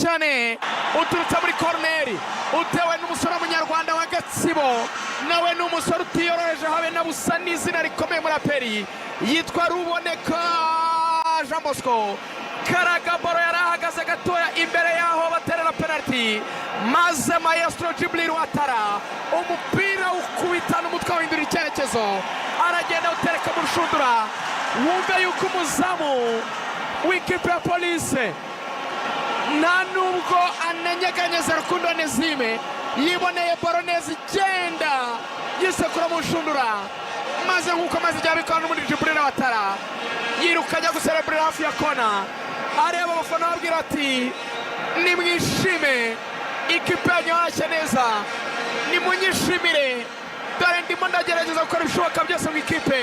cyane uturutse muri corneri utewe n'umusore w'umunyarwanda wa Gatsibo nawe n'umusore utiyoroheje habe na busa n'izina rikomeye muri aperi yitwa Ruboneka Jean Bosco. Karagaboro yarahagaze gatoya imbere yaho baterera penalty maze Maestro Djibril Ouattara umupira ukubitana umutwe w'indura icyerekezo aragenda utereka mu rushundura wumva yuko umuzamu w'ikipe ya Police nta nubwo ananyeganyeza Rukundo Onezime yiboneye Baronezi igenda yisekura mu rushundura maze nk'uko maze igihe abikora n'umundi Djibril Ouattara yiruka ajya guserebura hafi ya kona areba abafana babwira ati nimwishime ikipe yanyu yarashye neza nimunyishimire dore ndimo ndagerageza gukora ibishoboka byose mu ikipe.